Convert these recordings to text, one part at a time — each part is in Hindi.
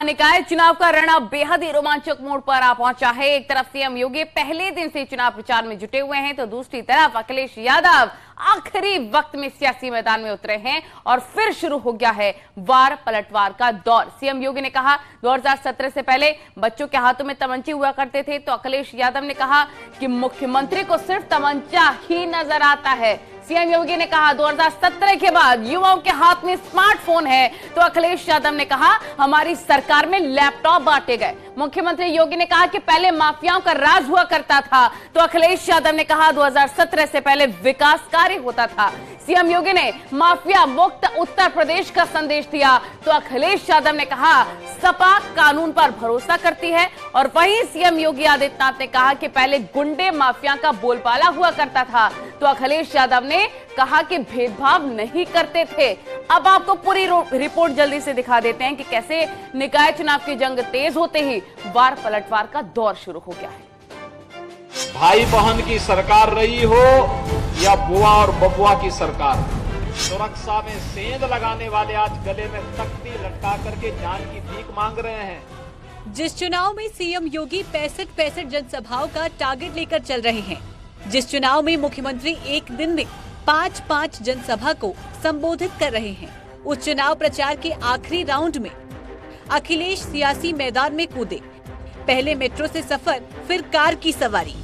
निकाय चुनाव का रण अब बेहद ही रोमांचक मोड़ पर आ पहुंचा है। एक तरफ सीएम योगी पहले दिन से चुनाव प्रचार में जुटे हुए हैं, तो दूसरी तरफ अखिलेश यादव आखिरी वक्त में सियासी मैदान में उतरे हैं और फिर शुरू हो गया है वार पलटवार का दौर। सीएम योगी ने कहा 2017 से पहले बच्चों के हाथों में तमंचे हुआ करते थे, तो अखिलेश यादव ने कहा कि मुख्यमंत्री को सिर्फ तमंचा ही नजर आता है। सीएम योगी ने कहा 2017 के बाद युवाओं के हाथ में स्मार्टफोन है, तो अखिलेश यादव ने कहा हमारी सरकार में लैपटॉप बांटे गए। मुख्यमंत्री योगी ने कहा कि पहले माफियाओं का राज हुआ करता था, तो अखिलेश यादव ने कहा 2017 से पहले विकास कार्य होता था। सीएम योगी ने माफिया मुक्त उत्तर प्रदेश का संदेश दिया, तो अखिलेश यादव ने कहा सपा कानून पर भरोसा करती है। और वहीं सीएम योगी आदित्यनाथ ने कहा कि पहले गुंडे माफिया का बोलबाला हुआ करता था, तो अखिलेश यादव ने कहा कि भेदभाव नहीं करते थे। अब आपको पूरी रिपोर्ट जल्दी से दिखा देते हैं कि कैसे निकाय चुनाव की जंग तेज होते ही वार पलटवार का दौर शुरू हो गया है। भाई बहन की सरकार रही हो या बुआ और बबुआ की सरकार, सुरक्षा में सेंध लगाने वाले आज गले में तख्ती लटका करके जान की भीख मांग रहे हैं। जिस चुनाव में सीएम योगी 65 जनसभाओं का टारगेट लेकर चल रहे हैं, जिस चुनाव में मुख्यमंत्री एक दिन में 5 जनसभा को संबोधित कर रहे हैं, उस चुनाव प्रचार के आखिरी राउंड में अखिलेश सियासी मैदान में कूदे। पहले मेट्रो से सफर, फिर कार की सवारी।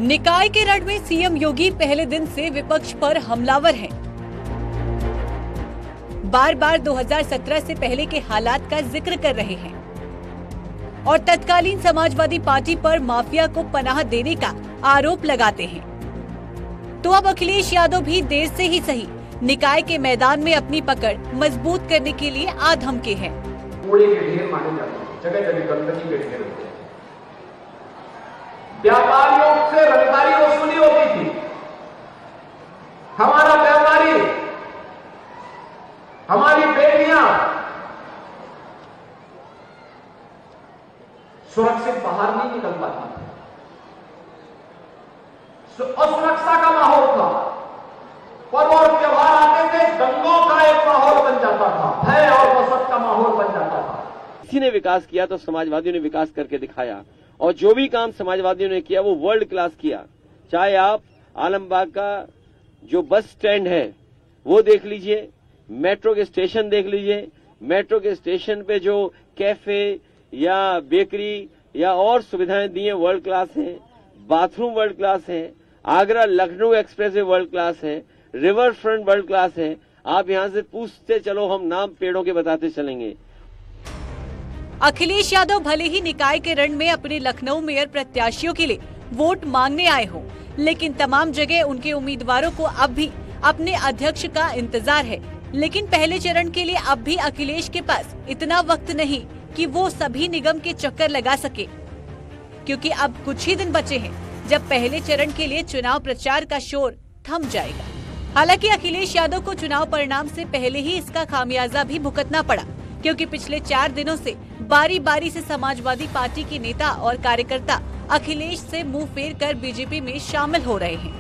निकाय के रण में सीएम योगी पहले दिन से विपक्ष पर हमलावर हैं। बार बार 2017 से पहले के हालात का जिक्र कर रहे हैं और तत्कालीन समाजवादी पार्टी पर माफिया को पनाह देने का आरोप लगाते हैं। तो अब अखिलेश यादव भी देर से ही सही निकाय के मैदान में अपनी पकड़ मजबूत करने के लिए आधमके हैं। कूड़े के ढेर माने जाते हैं, जगह जगह गंदगी के ढेर होते हैं। व्यापारियों से रंगदारी वसूली होती थी। हमारा व्यापारी, हमारी बेटियां सुरक्षित बाहर नहीं निकल पाती थी। असुरक्षा का माहौल था। पर्व और त्योहार आते थे, दंगों का एक माहौल बन जाता था, भय और वसत का माहौल बन जाता था। किसी ने विकास किया तो समाजवादियों ने विकास करके दिखाया, और जो भी काम समाजवादियों ने किया वो वर्ल्ड क्लास किया। चाहे आप आलमबाग का जो बस स्टैंड है वो देख लीजिए, मेट्रो के स्टेशन देख लीजिए, मेट्रो के स्टेशन पे जो कैफे या बेकरी या और सुविधाएं दी हैं वर्ल्ड क्लास है, बाथरूम वर्ल्ड क्लास है, Agra Lucknow express way world class है, रिवर फ्रंट वर्ल्ड क्लास है। आप यहां से पूछते चलो, हम नाम पेड़ों के बताते चलेंगे। अखिलेश यादव भले ही निकाय के रण में अपने लखनऊ मेयर प्रत्याशियों के लिए वोट मांगने आए हों, लेकिन तमाम जगह उनके उम्मीदवारों को अब भी अपने अध्यक्ष का इंतजार है। लेकिन पहले चरण के लिए अब भी अखिलेश के पास इतना वक्त नहीं कि वो सभी निगम के चक्कर लगा सके, क्योंकि अब कुछ ही दिन बचे हैं जब पहले चरण के लिए चुनाव प्रचार का शोर थम जाएगा। हालांकि अखिलेश यादव को चुनाव परिणाम से पहले ही इसका खामियाजा भी भुगतना पड़ा, क्योंकि पिछले 4 दिनों से बारी बारी से समाजवादी पार्टी के नेता और कार्यकर्ता अखिलेश से मुंह फेर कर बीजेपी में शामिल हो रहे हैं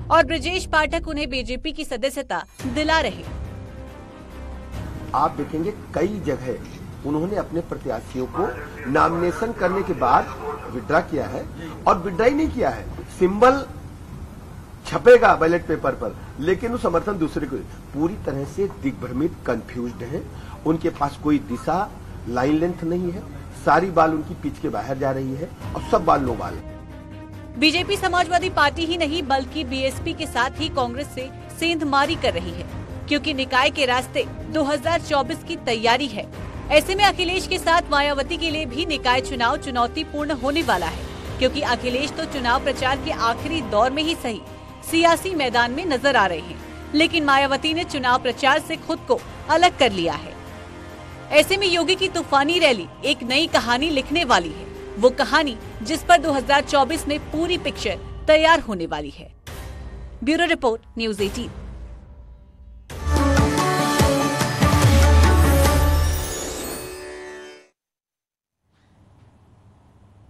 और ब्रजेश पाठक उन्हें बीजेपी की सदस्यता दिला रहे। आप देखेंगे कई जगह उन्होंने अपने प्रत्याशियों को नॉमिनेशन करने के बाद विड्रा किया है, और विड्रा ही नहीं किया है, सिंबल छपेगा बैलेट पेपर पर, लेकिन वो समर्थन दूसरे को। पूरी तरह से दिग्भ्रमित, कंफ्यूज्ड हैं। उनके पास कोई दिशा, लाइन लेंथ नहीं है। सारी बाल उनकी पिच के बाहर जा रही है और सब बाल नो बाल। बीजेपी समाजवादी पार्टी ही नहीं बल्कि बीएसपी के साथ ही कांग्रेस से सेंधमारी कर रही है, क्योंकि निकाय के रास्ते 2024 की तैयारी है। ऐसे में अखिलेश के साथ मायावती के लिए भी निकाय चुनाव चुनौतीपूर्ण होने वाला है, क्योंकि अखिलेश तो चुनाव प्रचार के आखिरी दौर में ही सही सियासी मैदान में नजर आ रहे हैं, लेकिन मायावती ने चुनाव प्रचार से खुद को अलग कर लिया है। ऐसे में योगी की तूफानी रैली एक नई कहानी लिखने वाली है, वो कहानी जिस पर 2024 में पूरी पिक्चर तैयार होने वाली है। Bureau report, news 18।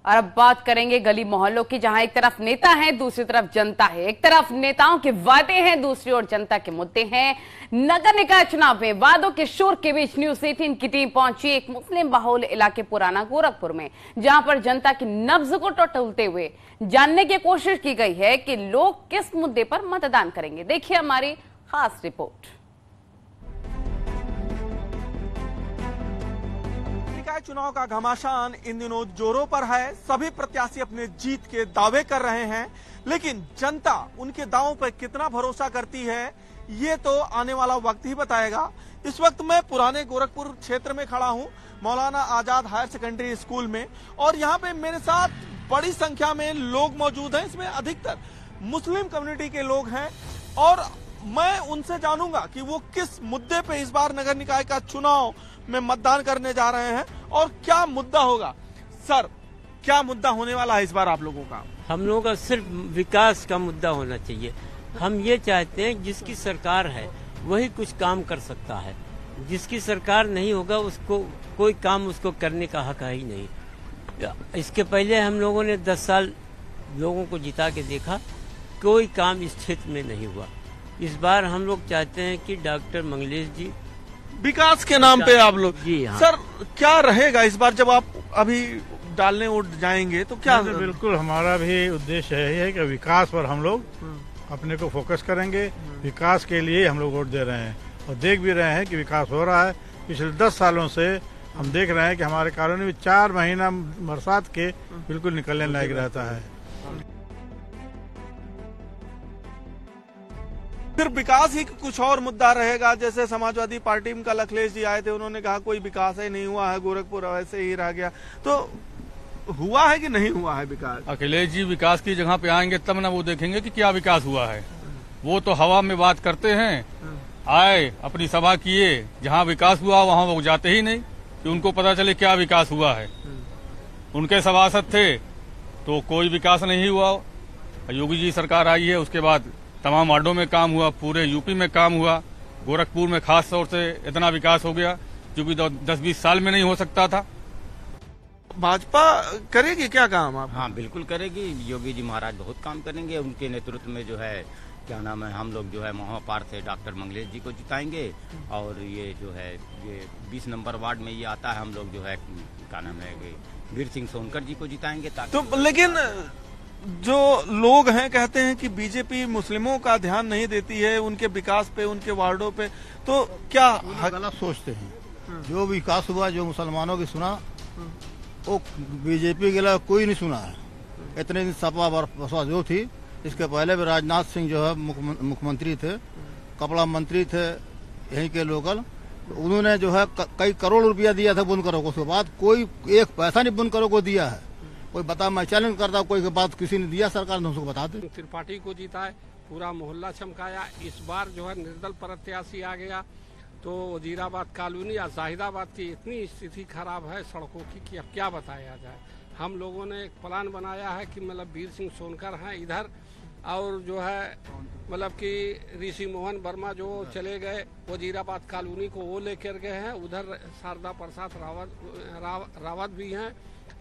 और अब बात करेंगे गली मोहल्लों की, जहां एक तरफ नेता हैं, दूसरी तरफ जनता है। एक तरफ नेताओं के वादे हैं, दूसरी ओर जनता के मुद्दे हैं। नगर निकाय चुनाव में वादों के शोर के बीच न्यूज़ 18 की टीम पहुंची एक मुस्लिम बहुल इलाके पुराना गोरखपुर में, जहां पर जनता की नब्ज को टटोलते हुए जानने की कोशिश की गई है कि लोग किस मुद्दे पर मतदान करेंगे। देखिए हमारी खास रिपोर्ट। चुनाव का घमासान इन दिनों जोरों पर है। सभी प्रत्याशी अपने जीत के दावे कर रहे हैं, लेकिन जनता उनके दावों पर कितना भरोसा करती है ये तो आने वाला वक्त ही बताएगा। इस वक्त मैं पुराने गोरखपुर क्षेत्र में खड़ा हूं, Maulana Azad higher secondary school में, और यहाँ पे मेरे साथ बड़ी संख्या में लोग मौजूद हैं। इसमें अधिकतर मुस्लिम कम्युनिटी के लोग हैं और मैं उनसे जानूंगा कि वो किस मुद्दे पे इस बार नगर निकाय का चुनाव में मतदान करने जा रहे हैं और क्या मुद्दा होगा। सर, क्या मुद्दा होने वाला है इस बार आप लोगों का? हम लोगों का सिर्फ विकास का मुद्दा होना चाहिए। हम ये चाहते हैं जिसकी सरकार है वही कुछ काम कर सकता है, जिसकी सरकार नहीं होगा उसको कोई काम उसको करने का हक है ही नहीं। इसके पहले हम लोगों ने 10 साल लोगों को जिता के देखा, कोई काम इस क्षेत्र में नहीं हुआ। इस बार हम लोग चाहते हैं कि डॉक्टर मंगलेश जी विकास के नाम पे आप लोग। जी हाँ। सर, क्या रहेगा इस बार जब आप अभी डालने वोट जाएंगे तो क्या? बिल्कुल हमारा भी उद्देश्य यही है कि विकास पर हम लोग अपने को फोकस करेंगे। विकास के लिए हम लोग वोट दे रहे हैं और देख भी रहे हैं कि विकास हो रहा है। पिछले 10 सालों से हम देख रहे हैं कि हमारे कॉलोनी में 4 महीना बरसात के बिल्कुल निकलने लायक रहता है। फिर विकास ही कुछ और मुद्दा रहेगा? जैसे समाजवादी पार्टी में कल अखिलेश जी आए थे, उन्होंने कहा कोई विकास ही नहीं हुआ है, गोरखपुर वैसे ही रह गया। तो हुआ है कि नहीं हुआ है विकास? अखिलेश जी विकास की जगह पे आएंगे तब ना वो देखेंगे कि क्या विकास हुआ है। वो तो हवा में बात करते हैं, आए अपनी सभा किए, जहाँ विकास हुआ वहाँ वो जाते ही नहीं कि उनको पता चले क्या विकास हुआ है। उनके सभासद थे तो कोई विकास नहीं हुआ। योगी जी सरकार आई है, उसके बाद तमाम वार्डों में काम हुआ, पूरे यूपी में काम हुआ, गोरखपुर में खास तौर से इतना विकास हो गया जो कि 10-20 साल में नहीं हो सकता था। भाजपा करेगी क्या काम आप? हाँ, बिल्कुल करेगी। योगी जी महाराज बहुत काम करेंगे। उनके नेतृत्व में जो है क्या नाम है, हम लोग जो है महापार से डॉक्टर मंगलेश जी को जिताएंगे। और ये जो है ये 20 नंबर वार्ड में ये आता है, हम लोग जो है क्या नाम है वीर सिंह सोनकर जी को जिताएंगे। तो लेकिन जो लोग हैं कहते हैं कि बीजेपी मुस्लिमों का ध्यान नहीं देती है, उनके विकास पे, उनके वार्डों पे, तो क्या गलत सोचते हैं। जो विकास हुआ, जो मुसलमानों की सुना, वो बीजेपी के लिए कोई नहीं सुना है। इतने दिन सपा बसपा जो थी, इसके पहले भी राजनाथ सिंह जो है मुख्यमंत्री थे, कपड़ा मंत्री थे यहीं के लोकल, उन्होंने जो है कई करोड़ रुपया दिया था बुनकरों को। उसके बाद कोई एक पैसा नहीं बुनकरों को दिया है। कोई बता, मैं चैलेंज करता हूँ, कोई के बात किसी ने दिया सरकार ने, उसको बता दे। त्रिपाठी को जीता है, पूरा मोहल्ला चमकाया। इस बार जो है निर्दल प्रत्याशी आ गया तो वजीराबाद कॉलोनी या जाहिदाबाद की इतनी स्थिति खराब है सड़कों की कि अब क्या बताया जाए। हम लोगों ने एक प्लान बनाया है कि मतलब वीर सिंह सोनकर हैं इधर, और जो है मतलब कि ऋषि मोहन वर्मा जो चले गए वजीराबाद कॉलोनी को, वो लेकर गए हैं। उधर शारदा प्रसाद रावत भी हैं।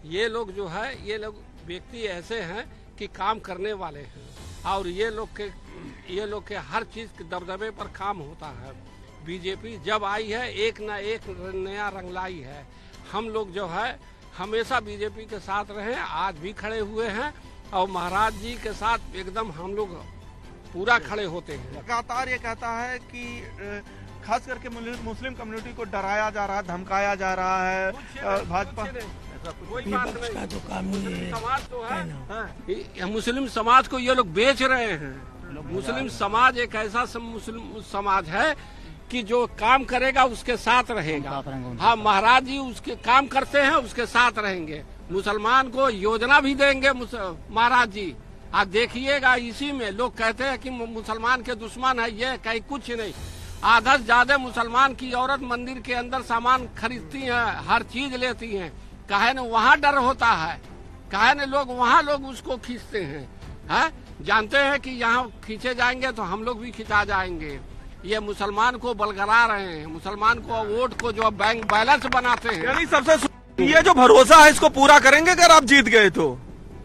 ये लोग जो है, ये लोग व्यक्ति ऐसे हैं कि काम करने वाले हैं और ये लोग के हर चीज के दबदबे पर काम होता है। बीजेपी जब आई है एक न एक नया रंग लाई है। हम लोग जो है हमेशा बीजेपी के साथ रहे, आज भी खड़े हुए हैं और महाराज जी के साथ एकदम हम लोग पूरा खड़े होते हैं। लगातार ये कहता है कि खास करके मुस्लिम कम्युनिटी को डराया जा रहा है, धमकाया जा रहा है भाजपा। कोई बात नहीं, तो काम मुस्लिम समाज तो है, मुस्लिम समाज को ये लोग बेच रहे हैं। मुस्लिम समाज एक ऐसा मुस्लिम समाज है कि जो काम करेगा उसके साथ रहेगा। हाँ, महाराज जी उसके काम करते हैं, उसके साथ रहेंगे। मुसलमान को योजना भी देंगे महाराज जी। आज देखिएगा, इसी में लोग कहते हैं कि मुसलमान के दुश्मन है, ये कहीं कुछ नहीं। आधा से ज्यादा मुसलमान की औरत मंदिर के अंदर सामान खरीदती हैं, हर चीज लेती हैं। काहे न वहाँ डर होता है, काहे न वहाँ लोग उसको खींचते हैं। जानते हैं कि यहाँ खींचे जाएंगे तो हम लोग भी खिंचा जाएंगे। ये मुसलमान को बलगरा रहे हैं, मुसलमान को वोट को जो बैंक बैलेंस बनाते हैं। यानी सबसे ये जो भरोसा है इसको पूरा करेंगे अगर आप जीत गए तो?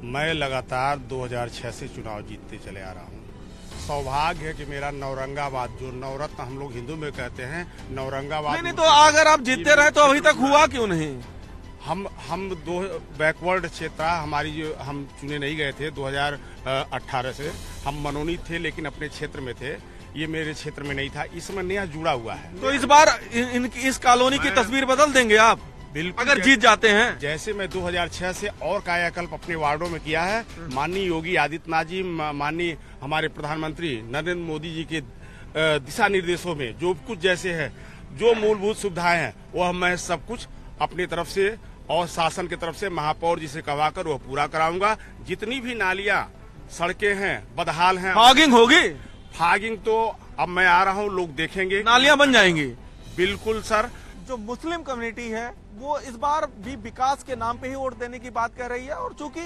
मैं लगातार 2006 से चुनाव जीतते चले आ रहा हूँ। सौभाग्य है कि मेरा नौरंगाबाद, जो नवरत्न हम लोग हिंदू में कहते हैं, नौरंगाबाद नहीं तो अगर आप जीतते रहे तो अभी तक हुआ क्यों नहीं? हम दो बैकवर्ड क्षेत्र हमारी, जो हम चुने नहीं गए थे 2018 से, हम मनोनीत थे लेकिन अपने क्षेत्र में थे, ये मेरे क्षेत्र में नहीं था, इसमें नया जुड़ा हुआ है। तो इस बार इस कॉलोनी की तस्वीर बदल देंगे आप बिल्कुल अगर जीत जाते हैं? जैसे मैं 2006 से और कायाकल्प अपने वार्डों में किया है, माननीय योगी आदित्यनाथ जी, माननीय हमारे प्रधानमंत्री नरेंद्र मोदी जी के दिशा निर्देशों में जो कुछ जैसे है, जो मूलभूत सुविधाएं हैं, वह मैं सब कुछ अपनी तरफ से और शासन की तरफ से महापौर जी से कहवाकर वह पूरा कराऊंगा। जितनी भी नालियां, सड़कें हैं, बदहाल हैं, फॉगिंग होगी। फॉगिंग तो अब मैं आ रहा हूं, लोग देखेंगे, नालियां बन जाएंगी। बिल्कुल सर। जो मुस्लिम कम्युनिटी है वो इस बार भी विकास के नाम पे ही वोट देने की बात कर रही है, और चूंकि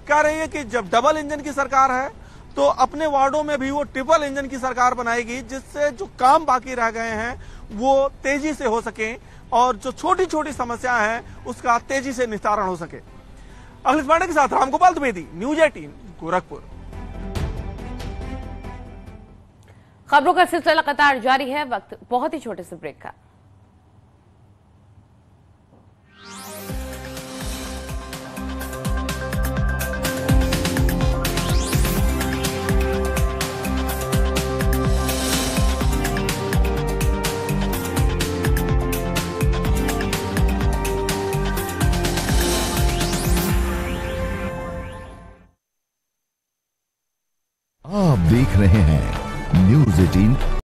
कह रही है कि जब डबल इंजन की सरकार है तो अपने वार्डों में भी वो ट्रिपल इंजन की सरकार बनाएगी, जिससे जो काम बाकी रह गए हैं वो तेजी से हो सके और जो छोटी छोटी समस्या है उसका तेजी से निस्तारण हो सके। अखिलेश पांडे के साथ रामगोपाल द्विवेदी, न्यूज 18 गोरखपुर। खबरों का सिलसिला लगातार जारी है, वक्त बहुत ही छोटे से ब्रेक का। आप देख रहे हैं न्यूज 18